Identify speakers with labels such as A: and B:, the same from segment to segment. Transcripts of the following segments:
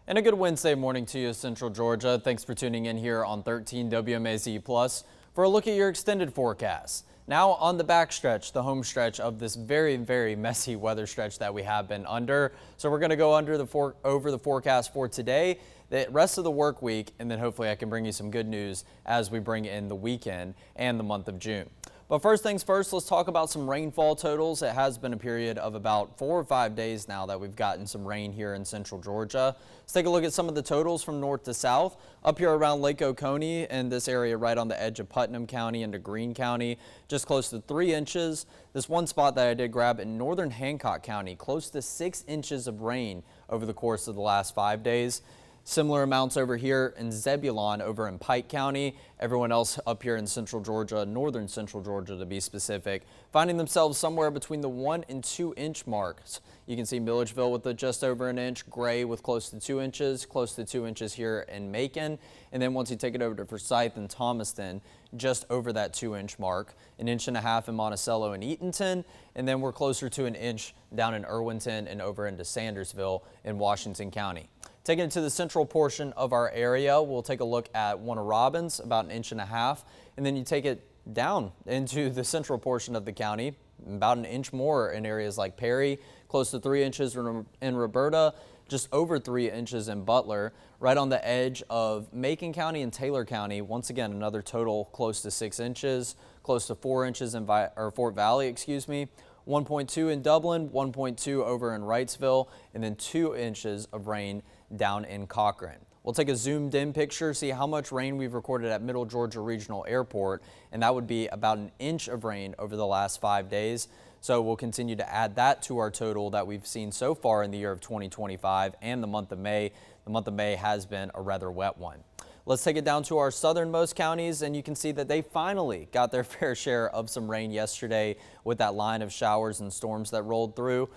A: And a good Wednesday morning to you, Central Georgia. Thanks for tuning in here on 13 WMAZ Plus for a look at your extended forecast. Now on the backstretch, the home stretch of this very messy weather stretch that we have been under. So we're going to go over the forecast for today, the rest of the work week, and then hopefully I can bring you some good news as we bring in the weekend and the month of June. But first things first, let's talk about some rainfall totals. It has been a period of about 4 or 5 days now that we've gotten some rain here in central Georgia. Let's take a look at some of the totals from north to south. Up here around Lake Oconee and this area right on the edge of Putnam County into Greene County, just close to 3 inches. This one spot that I did grab in northern Hancock County, close to 6 inches of rain over the course of the last 5 days. Similar amounts over here in Zebulon over in Pike County. Everyone else up here in central Georgia, northern central Georgia to be specific, finding themselves somewhere between the 1 and 2 inch marks. You can see Milledgeville with just over an inch, Gray with close to 2 inches, close to 2 inches here in Macon. And then once you take it over to Forsyth and Thomaston, just over that 2 inch mark, 1.5 inches in Monticello and Eatonton. And then we're closer to 1 inch down in Irwinton and over into Sandersville in Washington County. Taking it to the central portion of our area, we'll take a look at Warner Robins, about 1.5 inches, and then you take it down into the central portion of the county, about 1 inch more in areas like Perry, close to 3 inches in Roberta, just over 3 inches in Butler, right on the edge of Macon County and Taylor County. Once again, another total close to 6 inches, close to 4 inches in Fort Valley, 1.2 in Dublin, 1.2 over in Wrightsville, and then 2 inches of rain down in Cochran. We'll take a zoomed in picture, see how much rain we've recorded at Middle Georgia Regional Airport, and that would be about 1 inch of rain over the last 5 days. So we'll continue to add that to our total that we've seen so far in the year of 2025 and the month of May. The month of May has been a rather wet one. Let's take it down to our southernmost counties, and you can see that they finally got their fair share of some rain yesterday with that line of showers and storms that rolled through.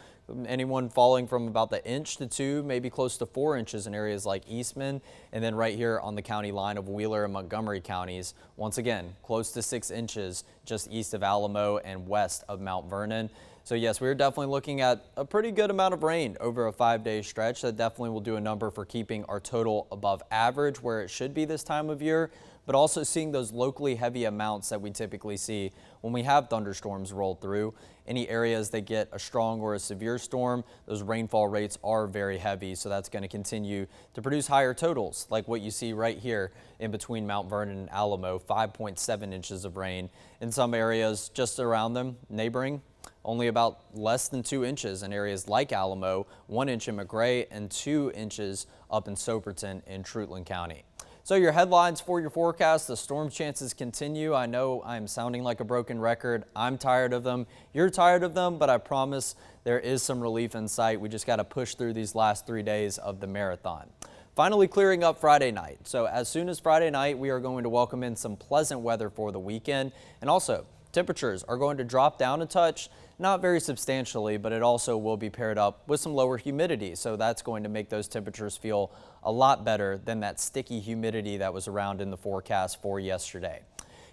A: Anyone falling from about the 1 inch to 2, maybe close to 4 inches in areas like Eastman, and then right here on the county line of Wheeler and Montgomery counties, once again, close to 6 inches just east of Alamo and west of Mount Vernon. So yes, we're definitely looking at a pretty good amount of rain over a 5-day stretch. That definitely will do a number for keeping our total above average where it should be this time of year, but also seeing those locally heavy amounts that we typically see when we have thunderstorms roll through. Any areas that get a strong or a severe storm, those rainfall rates are very heavy, so that's going to continue to produce higher totals like what you see right here in between Mount Vernon and Alamo, 5.7 inches of rain. In some areas just around them, neighboring, only about less than 2 inches in areas like Alamo, 1 inch in McRae, and 2 inches up in Soperton in Treutlen County. So your headlines for your forecast, the storm chances continue. I know I'm sounding like a broken record. I'm tired of them. You're tired of them, but I promise there is some relief in sight. We just got to push through these last 3 days of the marathon. Finally clearing up Friday night. So as soon as Friday night, we are going to welcome in some pleasant weather for the weekend. And also, temperatures are going to drop down a touch, not very substantially, but it also will be paired up with some lower humidity. So that's going to make those temperatures feel a lot better than that sticky humidity that was around in the forecast for yesterday.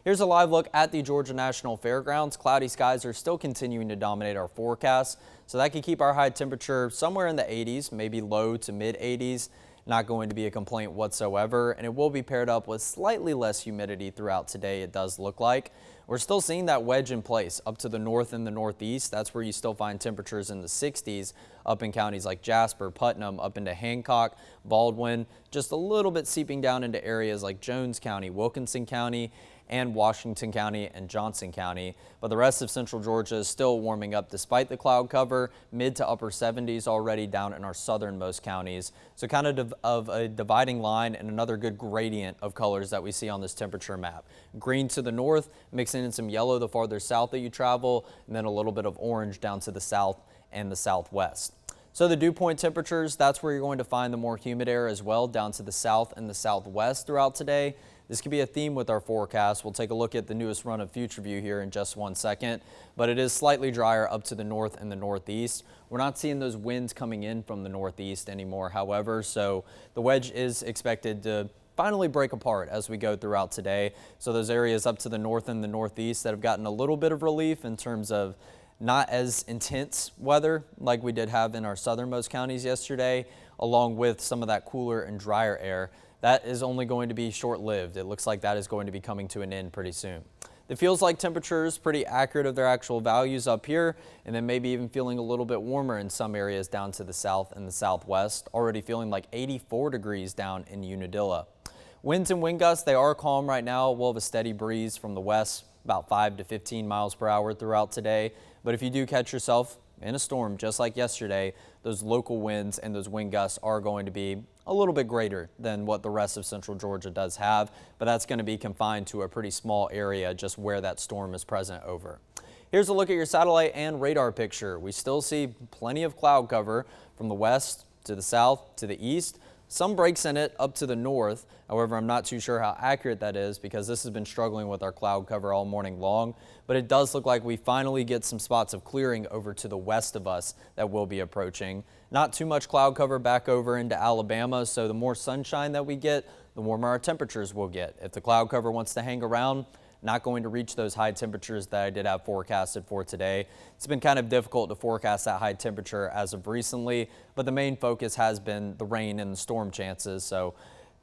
A: Here's a live look at the Georgia National Fairgrounds. Cloudy skies are still continuing to dominate our forecast, so that could keep our high temperature somewhere in the 80s, maybe low to mid 80s. Not going to be a complaint whatsoever, and it will be paired up with slightly less humidity throughout today, it does look like. We're still seeing that wedge in place up to the north and the northeast. That's where you still find temperatures in the 60s up in counties like Jasper, Putnam, up into Hancock, Baldwin, just a little bit seeping down into areas like Jones County, Wilkinson County, and Washington County and Johnson County. But the rest of central Georgia is still warming up despite the cloud cover, mid to upper 70s already down in our southernmost counties. So kind of a dividing line and another good gradient of colors that we see on this temperature map. Green to the north, mixing in some yellow the farther south that you travel, and then a little bit of orange down to the south and the southwest. So the dew point temperatures, that's where you're going to find the more humid air as well, down to the south and the southwest throughout today. This could be a theme with our forecast. We'll take a look at the newest run of Future View here in just 1 second, but it is slightly drier up to the north and the northeast. We're not seeing those winds coming in from the northeast anymore, however, so the wedge is expected to finally break apart as we go throughout today. So those areas up to the north and the northeast that have gotten a little bit of relief in terms of not as intense weather like we did have in our southernmost counties yesterday along with some of that cooler and drier air, that is only going to be short-lived. It looks like that is going to be coming to an end pretty soon. The feels like temperatures pretty accurate of their actual values up here, and then maybe even feeling a little bit warmer in some areas down to the south and the southwest, already feeling like 84 degrees down in Unadilla. Winds and wind gusts, they are calm right now. We'll have a steady breeze from the west, about 5 to 15 miles per hour throughout today. But if you do catch yourself in a storm just like yesterday, those local winds and those wind gusts are going to be a little bit greater than what the rest of central Georgia does have, but that's going to be confined to a pretty small area just where that storm is present over. Here's a look at your satellite and radar picture. We still see plenty of cloud cover from the west to the south to the east. Some breaks in it up to the north. However, I'm not too sure how accurate that is because this has been struggling with our cloud cover all morning long. But it does look like we finally get some spots of clearing over to the west of us that will be approaching. Not too much cloud cover back over into Alabama, so the more sunshine that we get, the warmer our temperatures will get. If the cloud cover wants to hang around, not going to reach those high temperatures that I did have forecasted for today. It's been kind of difficult to forecast that high temperature as of recently, but the main focus has been the rain and the storm chances. So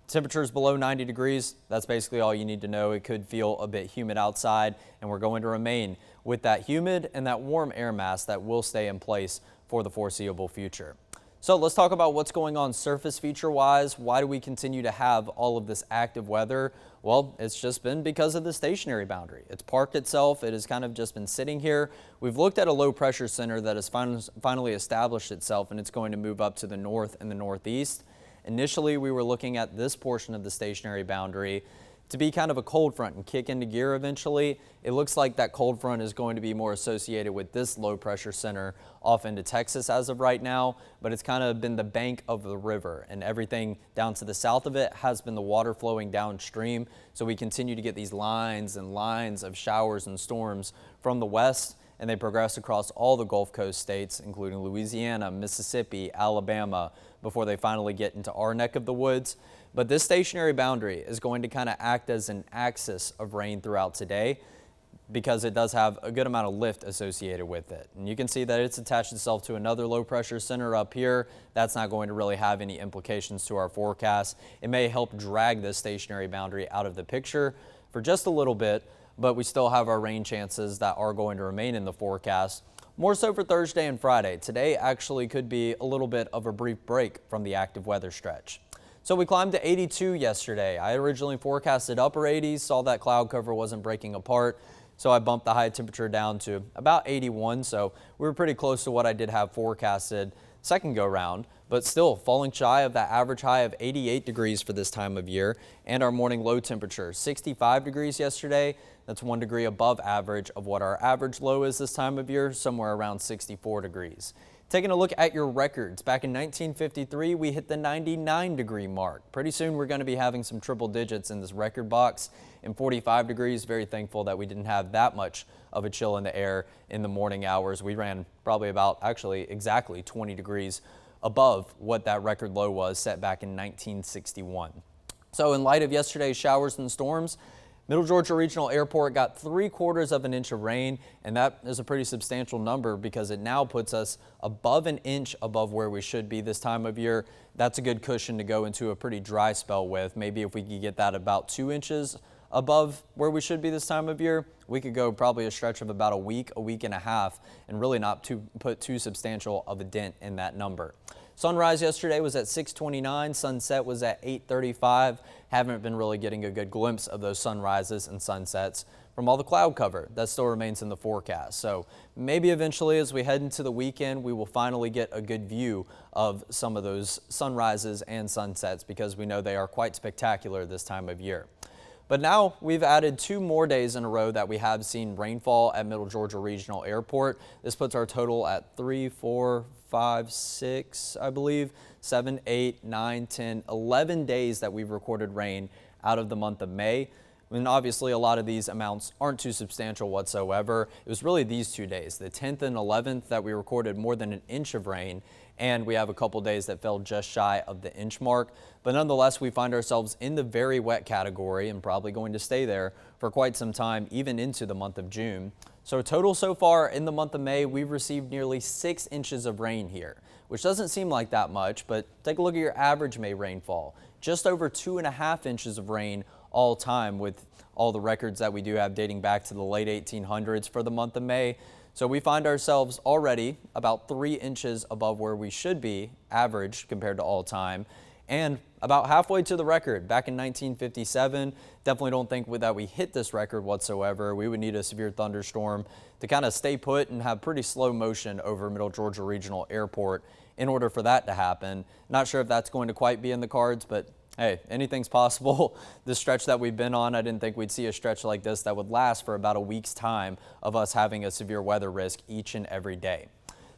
A: temperatures below 90 degrees, that's basically all you need to know. It could feel a bit humid outside, and we're going to remain with that humid and that warm air mass that will stay in place for the foreseeable future. So let's talk about what's going on surface feature wise. Why do we continue to have all of this active weather? Well, it's just been because of the stationary boundary. It's parked itself. It has kind of just been sitting here. We've looked at a low pressure center that has finally established itself, and it's going to move up to the north and the northeast. Initially, we were looking at this portion of the stationary boundary to be kind of a cold front and kick into gear eventually. It looks like that cold front is going to be more associated with this low pressure center off into Texas as of right now, but it's kind of been the bank of the river, and everything down to the south of it has been the water flowing downstream. So we continue to get these lines and lines of showers and storms from the west, and they progress across all the Gulf Coast states, including Louisiana, Mississippi, Alabama, before they finally get into our neck of the woods. But this stationary boundary is going to kind of act as an axis of rain throughout today because it does have a good amount of lift associated with it. And you can see that it's attached itself to another low pressure center up here. That's not going to really have any implications to our forecast. It may help drag this stationary boundary out of the picture for just a little bit, but we still have our rain chances that are going to remain in the forecast. More so for Thursday and Friday. Today actually could be a little bit of a brief break from the active weather stretch. So we climbed to 82 yesterday. I originally forecasted upper 80s, saw that cloud cover wasn't breaking apart, so I bumped the high temperature down to about 81. So we were pretty close to what I did have forecasted second go round, but still falling shy of that average high of 88 degrees for this time of year, and our morning low temperature 65 degrees yesterday. That's 1 degree above average of what our average low is this time of year, somewhere around 64 degrees. Taking a look at your records, back in 1953, we hit the 99 degree mark. Pretty soon we're going to be having some triple digits in this record box. In 45 degrees, very thankful that we didn't have that much of a chill in the air in the morning hours. We ran probably about actually exactly 20 degrees above what that record low was set back in 1961. So in light of yesterday's showers and storms, Middle Georgia Regional Airport got 3/4 of an inch of rain, and that is a pretty substantial number because it now puts us above an inch above where we should be this time of year. That's a good cushion to go into a pretty dry spell with. Maybe if we could get that about 2 inches above where we should be this time of year, we could go probably a stretch of about a week and a half, and really not put too substantial of a dent in that number. Sunrise yesterday was at 6:29, sunset was at 8:35. Haven't been really getting a good glimpse of those sunrises and sunsets from all the cloud cover that still remains in the forecast. So maybe eventually as we head into the weekend, we will finally get a good view of some of those sunrises and sunsets because we know they are quite spectacular this time of year. But now we've added 2 more days in a row that we have seen rainfall at Middle Georgia Regional Airport. This puts our total at 3, 4, 5, 6, I believe, 7, 8, 9, 10, 11 days that we've recorded rain out of the month of May. And obviously a lot of these amounts aren't too substantial whatsoever. It was really these 2 days, the 10th and 11th, that we recorded more than an inch of rain. and we have a couple days that fell just shy of the inch mark. But nonetheless, we find ourselves in the very wet category and probably going to stay there for quite some time, even into the month of June. So total so far in the month of May, we've received nearly 6 inches of rain here, which doesn't seem like that much, but take a look at your average May rainfall. Just over 2.5 inches of rain all time, with all the records that we do have dating back to the late 1800s for the month of May. So we find ourselves already about 3 inches above where we should be average compared to all time, and about halfway to the record back in 1957. Definitely don't think that we hit this record whatsoever. We would need a severe thunderstorm to kind of stay put and have pretty slow motion over Middle Georgia Regional Airport in order for that to happen. Not sure if that's going to quite be in the cards, but hey, anything's possible. This stretch that we've been on, I didn't think we'd see a stretch like this that would last for about a week's time of us having a severe weather risk each and every day.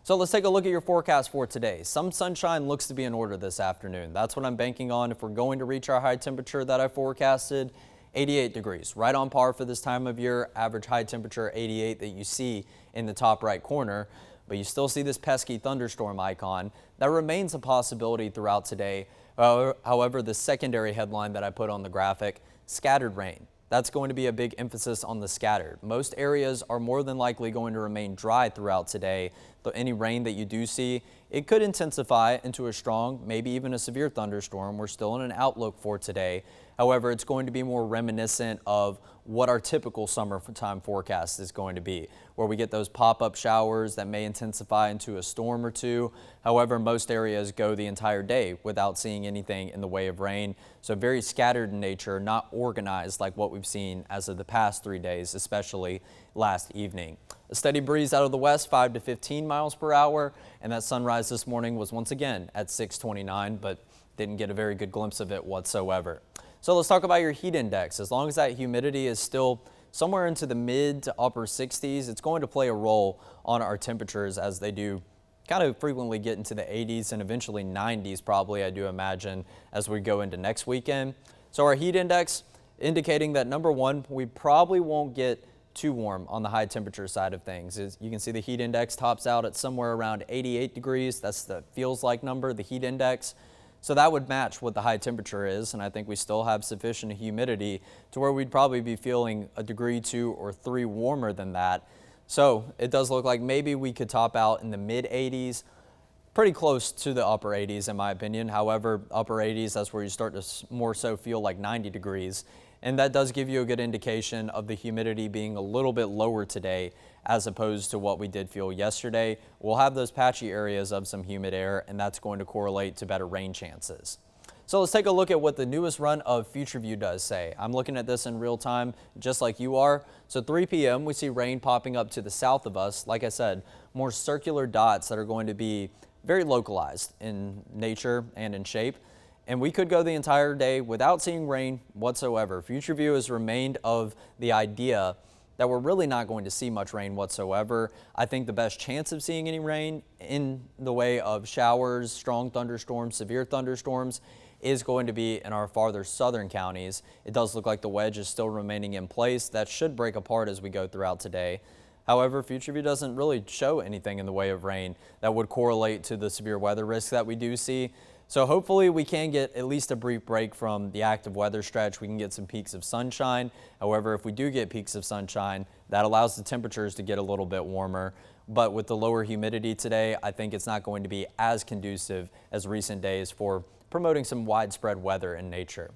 A: So let's take a look at your forecast for today. Some sunshine looks to be in order this afternoon. That's what I'm banking on if we're going to reach our high temperature that I forecasted. 88 degrees, right on par for this time of year. Average high temperature 88 that you see in the top right corner. But you still see this pesky thunderstorm icon. That remains a possibility throughout today. However, the secondary headline that I put on the graphic, scattered rain. That's going to be a big emphasis on the scattered. Most areas are more than likely going to remain dry throughout today. Though any rain that you do see, it could intensify into a strong, maybe even a severe thunderstorm. We're still in an outlook for today. However, it's going to be more reminiscent of what our typical summertime forecast is going to be, where we get those pop-up showers that may intensify into a storm or two. However, most areas go the entire day without seeing anything in the way of rain. So very scattered in nature, not organized like what we've seen as of the past 3 days, especially last evening. A steady breeze out of the west, 5 to 15 miles per hour, and that sunrise this morning was once again at 6:29, but didn't get a very good glimpse of it whatsoever. So let's talk about your heat index. As long as that humidity is still somewhere into the mid to upper 60s, it's going to play a role on our temperatures, as they do kind of frequently get into the 80s and eventually 90s probably, I do imagine, as we go into next weekend. So our heat index indicating that, number one, we probably won't get too warm on the high temperature side of things. As you can see, the heat index tops out at somewhere around 88 degrees. That's the feels like number, the heat index. So that would match what the high temperature is, and I think we still have sufficient humidity to where we'd probably be feeling a degree, 2 or 3 warmer than that. So it does look like maybe we could top out in the mid 80s, pretty close to the upper 80s in my opinion. However, upper 80s, that's where you start to more so feel like 90 degrees. And that does give you a good indication of the humidity being a little bit lower today as opposed to what we did feel yesterday. We'll have those patchy areas of some humid air, and that's going to correlate to better rain chances. So let's take a look at what the newest run of Future View does say. I'm looking at this in real time, just like you are. So 3 p.m. we see rain popping up to the south of us. Like I said, more circular dots that are going to be very localized in nature and in shape. And we could go the entire day without seeing rain whatsoever. Future View has remained of the idea that we're really not going to see much rain whatsoever. I think the best chance of seeing any rain in the way of showers, strong thunderstorms, severe thunderstorms is going to be in our farther southern counties. It does look like the wedge is still remaining in place. That should break apart as we go throughout today. However, Future View doesn't really show anything in the way of rain that would correlate to the severe weather risk that we do see. So hopefully we can get at least a brief break from the active weather stretch. We can get some peaks of sunshine. However, if we do get peaks of sunshine, that allows the temperatures to get a little bit warmer. But with the lower humidity today, I think it's not going to be as conducive as recent days for promoting some widespread weather in nature.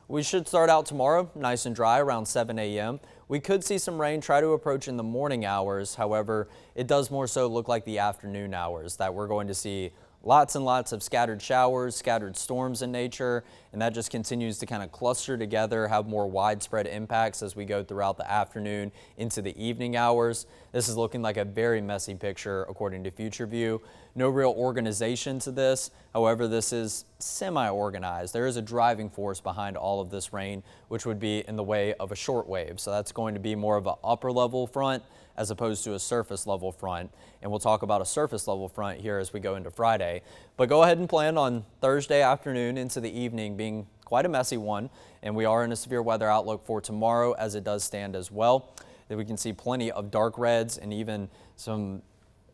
A: We should start out tomorrow nice and dry around 7 a.m. We could see some rain try to approach in the morning hours. However, it does more so look like the afternoon hours that we're going to see lots and lots of scattered showers, scattered storms in nature, and that just continues to kind of cluster together, have more widespread impacts as we go throughout the afternoon into the evening hours. This is looking like a very messy picture according to Future View. No real organization to this. However, this is semi-organized. There is a driving force behind all of this rain, which would be in the way of a short wave. So that's going to be more of an upper level front as opposed to a surface level front. And we'll talk about a surface level front here as we go into Friday. But go ahead and plan on Thursday afternoon into the evening being quite a messy one. And we are in a severe weather outlook for tomorrow as it does stand as well. That we can see plenty of dark reds and even some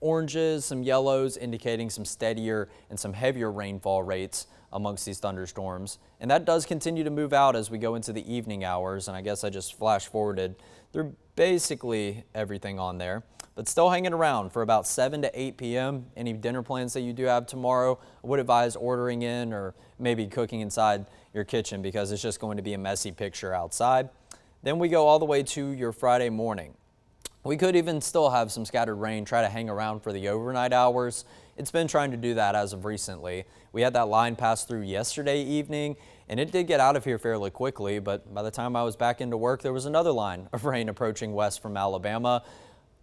A: oranges, some yellows, indicating some steadier and some heavier rainfall rates amongst these thunderstorms. And that does continue to move out as we go into the evening hours. And I guess I just flash forwarded through basically everything on there, but still hanging around for about 7 to 8 p.m. Any dinner plans that you do have tomorrow, I would advise ordering in or maybe cooking inside your kitchen because it's just going to be a messy picture outside. Then we go all the way to your Friday morning. We could even still have some scattered rain try to hang around for the overnight hours. It's been trying to do that as of recently. We had that line pass through yesterday evening, and it did get out of here fairly quickly, but by the time I was back into work, there was another line of rain approaching west from Alabama.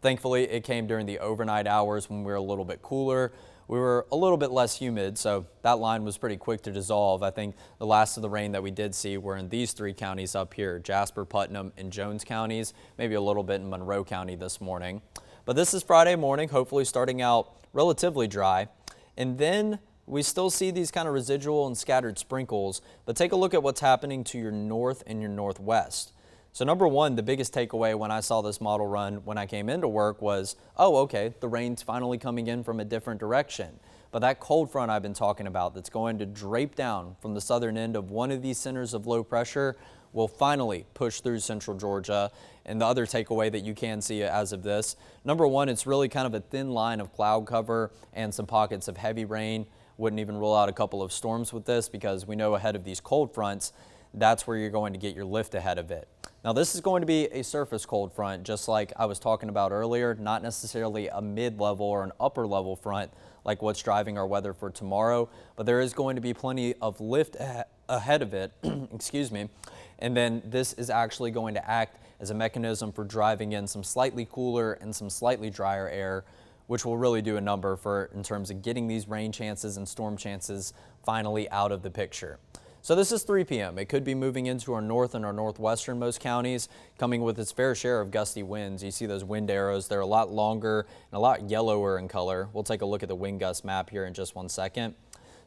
A: Thankfully, it came during the overnight hours when we were a little bit cooler. We were a little bit less humid, so that line was pretty quick to dissolve. I think the last of the rain that we did see were in these 3 counties up here, Jasper, Putnam, and Jones counties, maybe a little bit in Monroe County this morning. But this is Friday morning, hopefully starting out relatively dry. And then we still see these kind of residual and scattered sprinkles, but take a look at what's happening to your north and your northwest. So number one, the biggest takeaway when I saw this model run when I came into work was, oh, okay, the rain's finally coming in from a different direction. But that cold front I've been talking about that's going to drape down from the southern end of one of these centers of low pressure will finally push through central Georgia. And the other takeaway that you can see as of this, number one, it's really kind of a thin line of cloud cover and some pockets of heavy rain. Wouldn't even rule out a couple of storms with this because we know ahead of these cold fronts, that's where you're going to get your lift ahead of it. Now this is going to be a surface cold front, just like I was talking about earlier, not necessarily a mid-level or an upper level front like what's driving our weather for tomorrow, but there is going to be plenty of lift ahead of it, excuse me, and then this is actually going to act as a mechanism for driving in some slightly cooler and some slightly drier air, which will really do a number for in terms of getting these rain chances and storm chances finally out of the picture. So this is 3 p.m. It could be moving into our north and our northwesternmost counties, coming with its fair share of gusty winds. You see those wind arrows. They're a lot longer and a lot yellower in color. We'll take a look at the wind gust map here in just 1 second.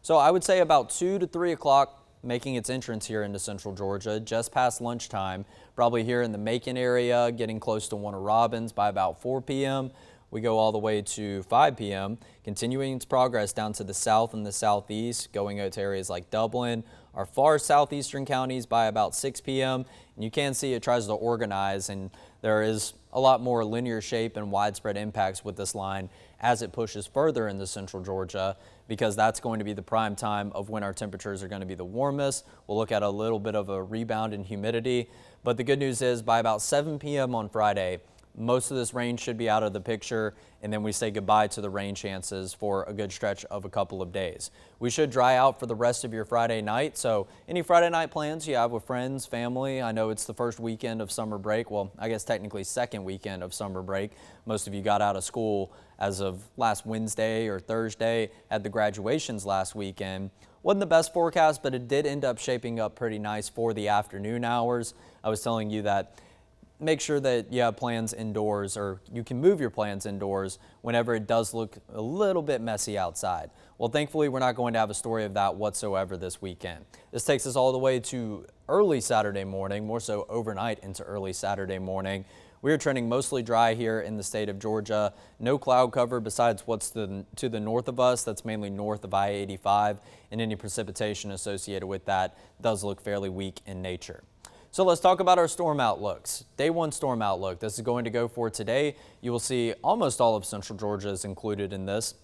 A: So I would say about 2 to 3 o'clock making its entrance here into central Georgia, just past lunchtime, probably here in the Macon area, getting close to Warner Robins by about 4 p.m. We go all the way to 5 p.m., continuing its progress down to the south and the southeast, going out to areas like Dublin, our far southeastern counties by about 6 p.m. And you can see it tries to organize, and there is a lot more linear shape and widespread impacts with this line as it pushes further into central Georgia, because that's going to be the prime time of when our temperatures are going to be the warmest. We'll look at a little bit of a rebound in humidity, but the good news is by about 7 p.m. on Friday, most of this rain should be out of the picture, and then we say goodbye to the rain chances for a good stretch of a couple of days. We should dry out for the rest of your Friday night, so any Friday night plans you have with friends, family, I know it's the first weekend of summer break, well, I guess technically second weekend of summer break. Most of you got out of school as of last Wednesday or Thursday, had the graduations last weekend. Wasn't the best forecast, but it did end up shaping up pretty nice for the afternoon hours. I was telling you that make sure that you have plans indoors, or you can move your plans indoors whenever it does look a little bit messy outside. Well, thankfully, we're not going to have a story of that whatsoever this weekend. This takes us all the way to early Saturday morning, more so overnight into early Saturday morning. We are trending mostly dry here in the state of Georgia. No cloud cover besides what's to the north of us. That's mainly north of I-85, and any precipitation associated with that does look fairly weak in nature. So let's talk about our storm outlooks. Day 1 storm outlook. This is going to go for today. You will see almost all of central Georgia is included in this.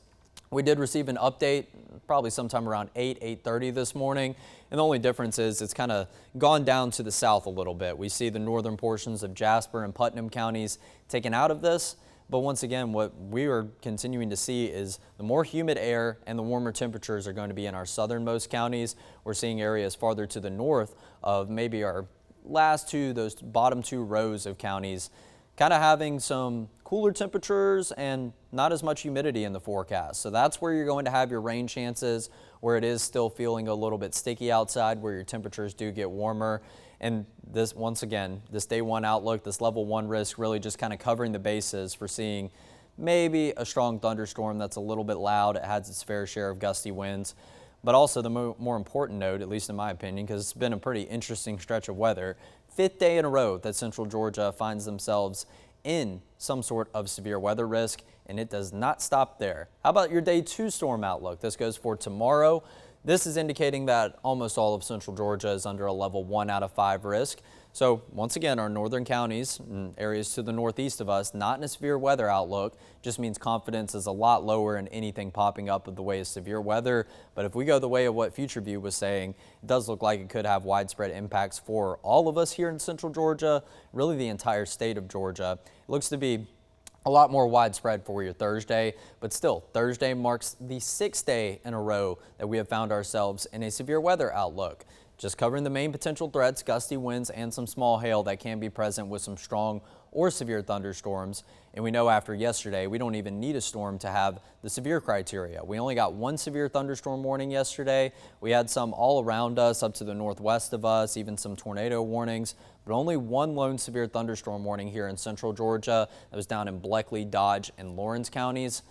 A: We did receive an update probably sometime around 8:30 this morning. And the only difference is it's kind of gone down to the south a little bit. We see the northern portions of Jasper and Putnam counties taken out of this. But once again, what we are continuing to see is the more humid air and the warmer temperatures are going to be in our southernmost counties. We're seeing areas farther to the north of maybe our those bottom 2 rows of counties kind of having some cooler temperatures and not as much humidity in the forecast. So that's where you're going to have your rain chances, where it is still feeling a little bit sticky outside, where your temperatures do get warmer. And this, once again, this day 1 outlook, this level 1 risk really just kind of covering the bases for seeing maybe a strong thunderstorm that's a little bit loud. It has its fair share of gusty winds. But also the more important note, at least in my opinion, because it's been a pretty interesting stretch of weather, 5th day in a row that central Georgia finds themselves in some sort of severe weather risk. and it does not stop there. How about your day 2 storm outlook? This goes for tomorrow. This is indicating that almost all of central Georgia is under a level 1 out of 5 risk. So once again, our northern counties and areas to the northeast of us, not in a severe weather outlook, just means confidence is a lot lower in anything popping up of the way of severe weather. But if we go the way of what Future View was saying, it does look like it could have widespread impacts for all of us here in central Georgia, really the entire state of Georgia. It looks to be a lot more widespread for your Thursday, but still, Thursday marks the 6th day in a row that we have found ourselves in a severe weather outlook. Just covering the main potential threats, gusty winds and some small hail that can be present with some strong or severe thunderstorms. And we know after yesterday, we don't even need a storm to have the severe criteria. We only got 1 severe thunderstorm warning yesterday. We had some all around us up to the northwest of us, even some tornado warnings, but only 1 lone severe thunderstorm warning here in central Georgia. That was down in Bleckley, Dodge and Lawrence counties.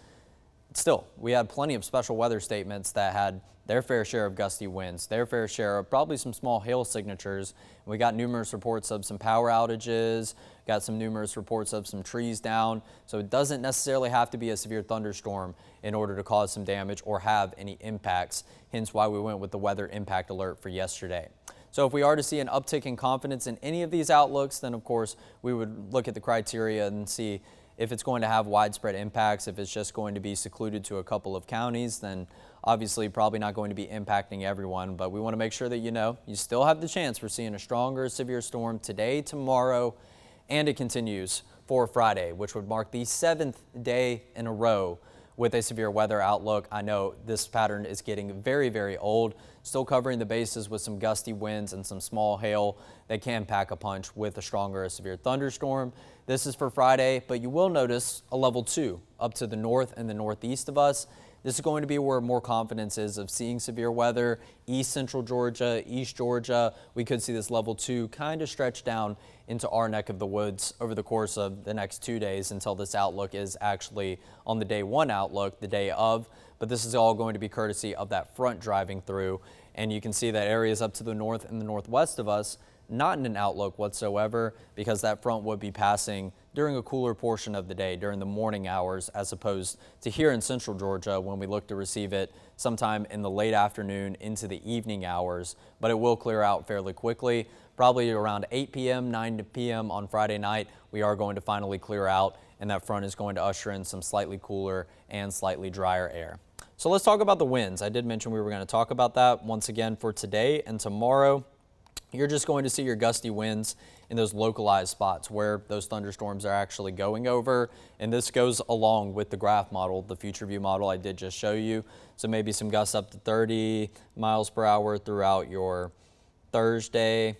A: Still, we had plenty of special weather statements that had their fair share of gusty winds, their fair share of probably some small hail signatures. We got numerous reports of some power outages, got some numerous reports of some trees down. So it doesn't necessarily have to be a severe thunderstorm in order to cause some damage or have any impacts, hence why we went with the weather impact alert for yesterday. So if we are to see an uptick in confidence in any of these outlooks, then of course we would look at the criteria and see if it's going to have widespread impacts. If it's just going to be secluded to a couple of counties, then obviously probably not going to be impacting everyone. But we want to make sure that you still have the chance for seeing a stronger severe storm today, tomorrow, and it continues for Friday, which would mark the 7th day in a row with a severe weather outlook. I know this pattern is getting very, very old, still covering the bases with some gusty winds and some small hail that can pack a punch with a stronger or severe thunderstorm. This is for Friday, but you will notice a level 2 up to the north and the northeast of us. This is going to be where more confidence is of seeing severe weather. East central Georgia, East Georgia, we could see this level 2 kind of stretch down into our neck of the woods over the course of the next 2 days until this outlook is actually on the day 1 outlook, the day of. But this is all going to be courtesy of that front driving through. And you can see that areas up to the north and the northwest of us, not in an outlook whatsoever, because that front would be passing during a cooler portion of the day, during the morning hours, as opposed to here in central Georgia when we look to receive it sometime in the late afternoon into the evening hours. But it will clear out fairly quickly, probably around 8 p.m., 9 p.m. on Friday night. We are going to finally clear out, and that front is going to usher in some slightly cooler and slightly drier air. So let's talk about the winds. I did mention we were going to talk about that once again for today and tomorrow. You're just going to see your gusty winds in those localized spots where those thunderstorms are actually going over. And this goes along with the graph model, the Future View model I did just show you. So maybe some gusts up to 30 miles per hour throughout your Thursday.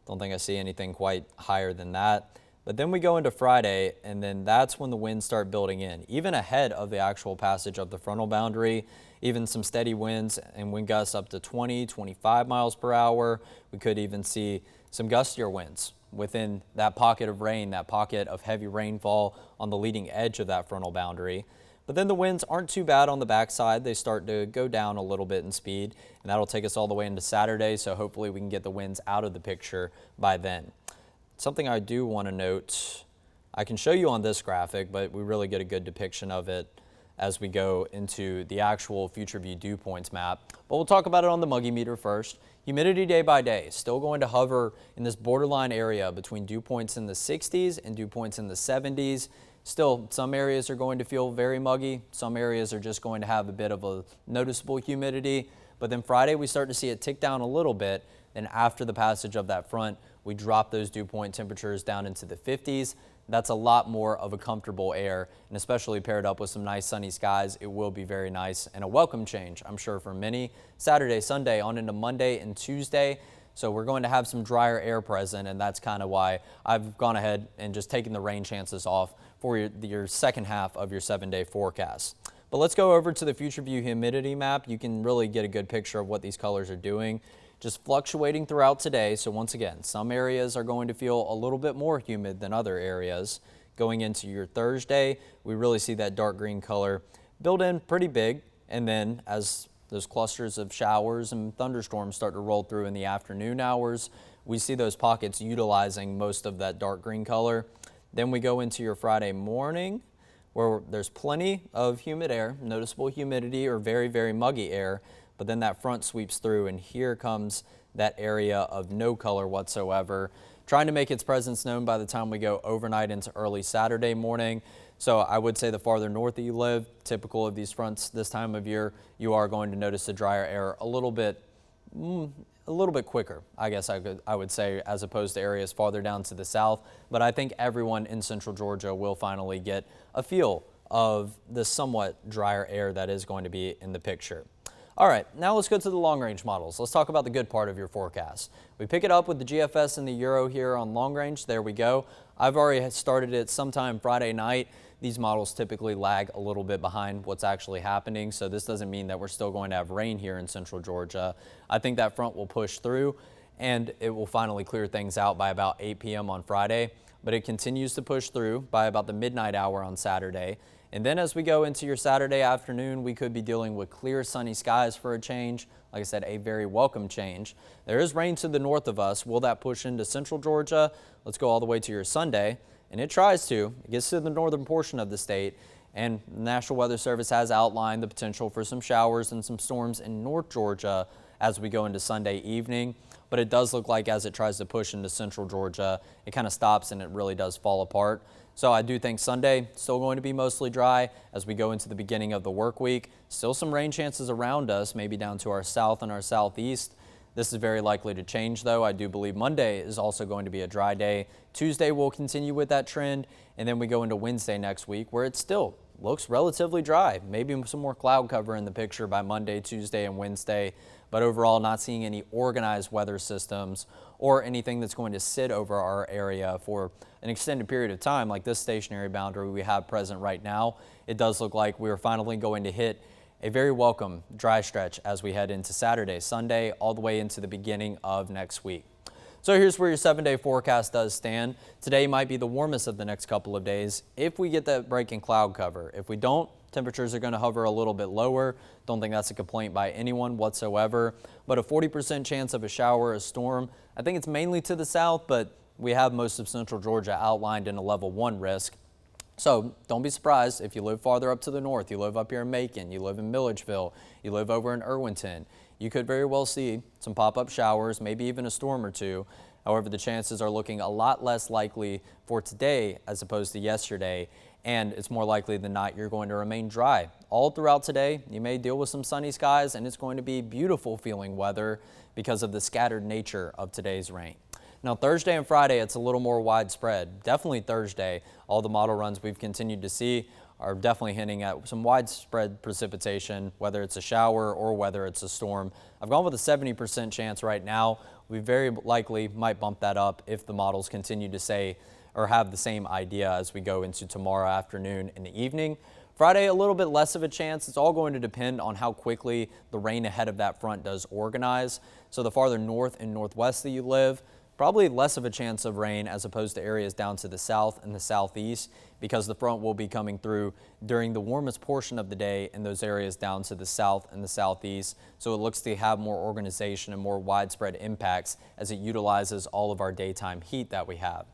A: Don't think I see anything quite higher than that. But then we go into Friday, and then that's when the winds start building in, even ahead of the actual passage of the frontal boundary. Even some steady winds and wind gusts up to 20, 25 miles per hour. We could even see some gustier winds within that pocket of rain, that pocket of heavy rainfall on the leading edge of that frontal boundary. But then the winds aren't too bad on the backside. They start to go down a little bit in speed, and that'll take us all the way into Saturday. So hopefully we can get the winds out of the picture by then. Something I do want to note, I can show you on this graphic, but we really get a good depiction of it as we go into the actual Future View dew points map. But we'll talk about it on the Muggy meter first. Humidity day by day, still going to hover in this borderline area between dew points in the 60s and dew points in the 70s. Still, some areas are going to feel very muggy. Some areas are just going to have a bit of a noticeable humidity. But then Friday, we start to see it tick down a little bit. Then after the passage of that front, we drop those dew point temperatures down into the 50s. That's a lot more of a comfortable air, and especially paired up with some nice sunny skies, it will be very nice and a welcome change, I'm sure, for many. Saturday, Sunday, on into Monday and Tuesday. So we're going to have some drier air present, and that's kind of why I've gone ahead and just taken the rain chances off for your second half of your 7-day forecast. But let's go over to the Future View humidity map. You can really get a good picture of what these colors are doing. Just fluctuating throughout today. So once again, some areas are going to feel a little bit more humid than other areas. Going into your Thursday, we really see that dark green color build in pretty big. And then as those clusters of showers and thunderstorms start to roll through in the afternoon hours, we see those pockets utilizing most of that dark green color. Then we go into your Friday morning. where there's plenty of humid air, noticeable humidity or very, very muggy air, but then that front sweeps through and here comes that area of no color whatsoever, trying to make its presence known by the time we go overnight into early Saturday morning. So I would say the farther north that you live, typical of these fronts this time of year, you are going to notice the drier air a little bit quicker, I guess I would say, as opposed to areas farther down to the south. But I think everyone in central Georgia will finally get a feel of the somewhat drier air that is going to be in the picture. All right, now let's go to the long-range models. Let's talk about the good part of your forecast. We pick it up with the GFS and the Euro here on long range. There we go. I've already started it sometime Friday night. These models typically lag a little bit behind what's actually happening, so this doesn't mean that we're still going to have rain here in central Georgia. I think that front will push through and it will finally clear things out by about 8 p.m. on Friday, but it continues to push through by about the midnight hour on Saturday. And then as we go into your Saturday afternoon, we could be dealing with clear sunny skies for a change. Like I said, a very welcome change. There is rain to the north of us. Will that push into central Georgia? Let's go all the way to your Sunday. And it tries to. It gets to the northern portion of the state. And the National Weather Service has outlined the potential for some showers and some storms in North Georgia as we go into Sunday evening. But it does look like as it tries to push into central Georgia, it kind of stops and it really does fall apart. So I do think Sunday still going to be mostly dry as we go into the beginning of the work week. Still some rain chances around us, maybe down to our south and our southeast. This is very likely to change, though. I do believe Monday is also going to be a dry day. Tuesday will continue with that trend, and then we go into Wednesday next week where it still looks relatively dry. Maybe some more cloud cover in the picture by Monday, Tuesday, and Wednesday, but overall not seeing any organized weather systems or anything that's going to sit over our area for an extended period of time like this stationary boundary we have present right now. It does look like we're finally going to hit a very welcome dry stretch as we head into Saturday, Sunday, all the way into the beginning of next week. So here's where your 7-day forecast does stand. Today might be the warmest of the next couple of days if we get that break in cloud cover. If we don't, temperatures are going to hover a little bit lower. Don't think that's a complaint by anyone whatsoever, but a 40% chance of a shower or a storm. I think it's mainly to the south, but we have most of central Georgia outlined in a level 1 risk. So don't be surprised if you live farther up to the north, you live up here in Macon, you live in Milledgeville, you live over in Irwinton. You could very well see some pop-up showers, maybe even a storm or two. However, the chances are looking a lot less likely for today as opposed to yesterday, and it's more likely than not you're going to remain dry all throughout today. You may deal with some sunny skies, and it's going to be beautiful feeling weather because of the scattered nature of today's rain. Now, Thursday and Friday, it's a little more widespread. Definitely Thursday. All the model runs we've continued to see are definitely hinting at some widespread precipitation, whether it's a shower or whether it's a storm. I've gone with a 70% chance right now. We very likely might bump that up if the models continue to say or have the same idea as we go into tomorrow afternoon and the evening. Friday, a little bit less of a chance. It's all going to depend on how quickly the rain ahead of that front does organize. So the farther north and northwest that you live, probably less of a chance of rain as opposed to areas down to the south and the southeast because the front will be coming through during the warmest portion of the day in those areas down to the south and the southeast. So it looks to have more organization and more widespread impacts as it utilizes all of our daytime heat that we have.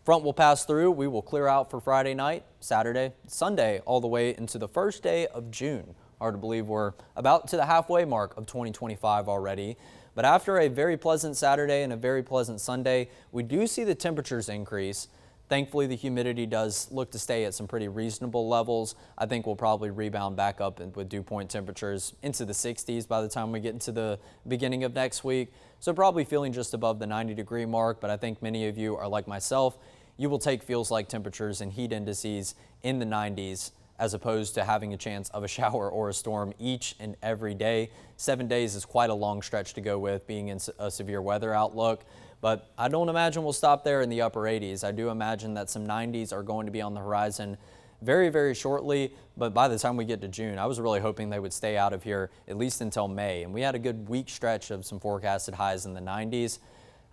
A: Front will pass through. We will clear out for Friday night, Saturday, Sunday, all the way into the first day of June. Hard to believe we're about to the halfway mark of 2025 already. But after a very pleasant Saturday and a very pleasant Sunday, we do see the temperatures increase. Thankfully, the humidity does look to stay at some pretty reasonable levels. I think we'll probably rebound back up with dew point temperatures into the 60s by the time we get into the beginning of next week. So probably feeling just above the 90-degree mark, but I think many of you are like myself. You will take feels like temperatures and heat indices in the 90s as opposed to having a chance of a shower or a storm each and every day. 7 days is quite a long stretch to go with being in a severe weather outlook, but I don't imagine we'll stop there in the upper 80s. I do imagine that some 90s are going to be on the horizon very, very shortly, but by the time we get to June, I was really hoping they would stay out of here at least until May, and we had a good week stretch of some forecasted highs in the 90s.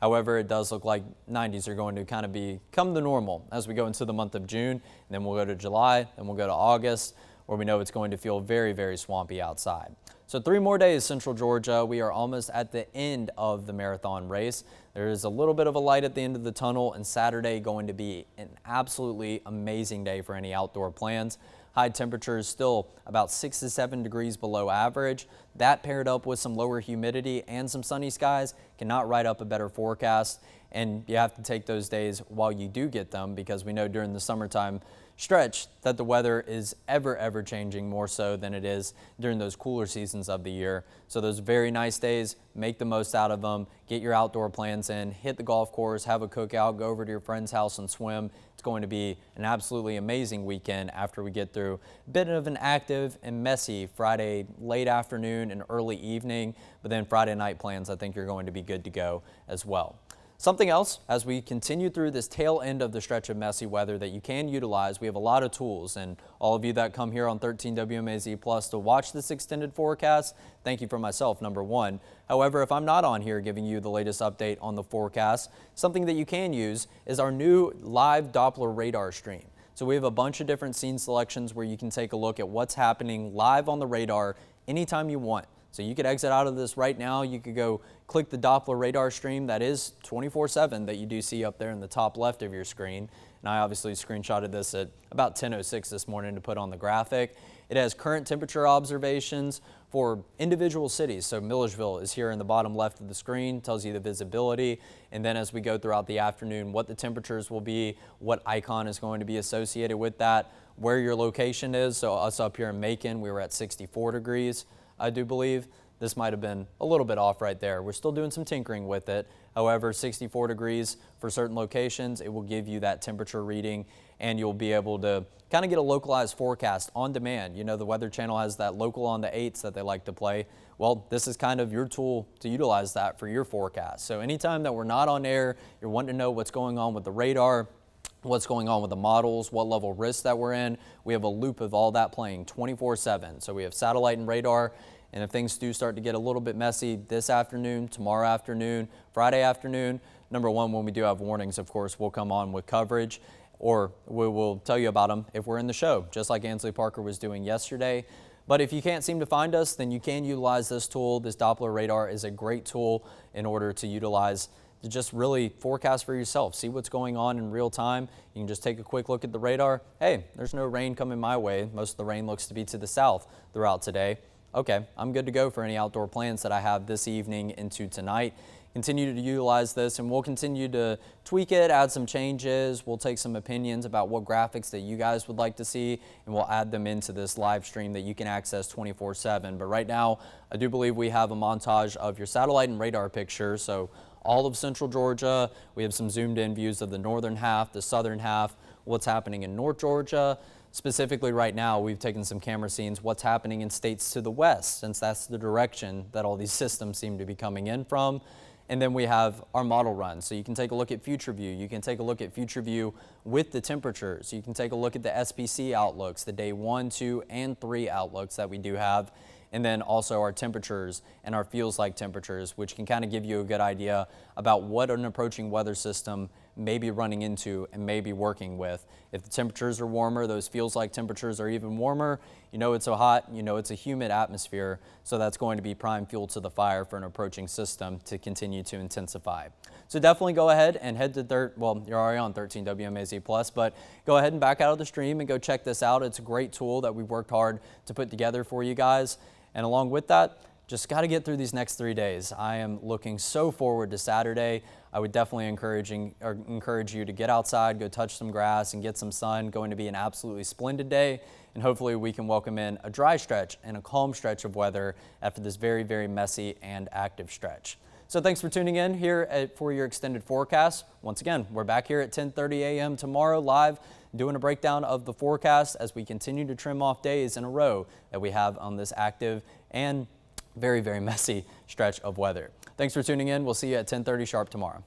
A: However, it does look like 90s are going to kind of become the normal as we go into the month of June, and then we'll go to July, and we'll go to August, where we know it's going to feel very, very swampy outside. So 3 more days, Central Georgia. We are almost at the end of the marathon race. There is a little bit of a light at the end of the tunnel, and Saturday going to be an absolutely amazing day for any outdoor plans. High temperatures still about 6 to 7 degrees below average. That paired up with some lower humidity and some sunny skies cannot write up a better forecast. And you have to take those days while you do get them, because we know during the summertime stretch that the weather is ever changing, more so than it is during those cooler seasons of the year. So those very nice days, make the most out of them, get your outdoor plans in, hit the golf course, have a cookout, go over to your friend's house and swim. It's going to be an absolutely amazing weekend after we get through a bit of an active and messy Friday late afternoon and early evening, but then Friday night plans, I think you're going to be good to go as well. Something else, as we continue through this tail end of the stretch of messy weather that you can utilize, we have a lot of tools, and all of you that come here on 13 WMAZ Plus to watch this extended forecast, thank you for myself, number one. However, if I'm not on here giving you the latest update on the forecast, something that you can use is our new live Doppler radar stream. So we have a bunch of different scene selections where you can take a look at what's happening live on the radar anytime you want. So you could exit out of this right now. You could go click the Doppler radar stream that is 24/7 that you do see up there in the top left of your screen. And I obviously screenshotted this at about 10:06 this morning to put on the graphic. It has current temperature observations for individual cities. So Milledgeville is here in the bottom left of the screen, tells you the visibility. And then as we go throughout the afternoon, what the temperatures will be, what icon is going to be associated with that, where your location is. So us up here in Macon, we were at 64 degrees. I do believe this might have been a little bit off right there. We're still doing some tinkering with it. However, 64 degrees for certain locations, it will give you that temperature reading, and you'll be able to kind of get a localized forecast on demand. You know, the Weather Channel has that local on the 8s that they like to play. Well, this is kind of your tool to utilize that for your forecast. So anytime that we're not on air, you're wanting to know what's going on with the radar, what's going on with the models, what level risk that we're in. We have a loop of all that playing 24/7. So we have satellite and radar, and if things do start to get a little bit messy this afternoon, tomorrow afternoon, Friday afternoon, number one, when we do have warnings, of course, we'll come on with coverage, or we will tell you about them if we're in the show, just like Ansley Parker was doing yesterday. But if you can't seem to find us, then you can utilize this tool. This Doppler radar is a great tool in order to utilize to just really forecast for yourself, see what's going on in real time. You can just take a quick look at the radar. Hey, there's no rain coming my way. Most of the rain looks to be to the south throughout today. Okay, I'm good to go for any outdoor plans that I have this evening into tonight. Continue to utilize this, and we'll continue to tweak it, add some changes. We'll take some opinions about what graphics that you guys would like to see, and we'll add them into this live stream that you can access 24/7. But right now, I do believe we have a montage of your satellite and radar pictures. So all of Central Georgia, we have some zoomed in views of the northern half, the southern half, what's happening in North Georgia. Specifically right now, we've taken some camera scenes, what's happening in states to the west, since that's the direction that all these systems seem to be coming in from. And then we have our model run. So you can take a look at future view. You can take a look at future view with the temperatures. You can take a look at the SPC outlooks, the day 1, 2, and 3 outlooks that we do have. And then also our temperatures and our feels like temperatures, which can kind of give you a good idea about what an approaching weather system may be running into and may be working with. If the temperatures are warmer, those feels like temperatures are even warmer. You know it's so hot, you know it's a humid atmosphere, so that's going to be prime fuel to the fire for an approaching system to continue to intensify. So definitely go ahead and head to you're already on 13 WMAZ Plus, but go ahead and back out of the stream and go check this out. It's a great tool that we've worked hard to put together for you guys. And along with that, just got to get through these next 3 days. I am looking so forward to Saturday. I would definitely encourage you to get outside, go touch some grass and get some sun. Going to be an absolutely splendid day. And hopefully we can welcome in a dry stretch and a calm stretch of weather after this very messy and active stretch. So thanks for tuning in here for your extended forecast. Once again, we're back here at 10:30 a.m. tomorrow live, doing a breakdown of the forecast as we continue to trim off days in a row that we have on this active and very messy stretch of weather. Thanks for tuning in. We'll see you at 10:30 sharp tomorrow.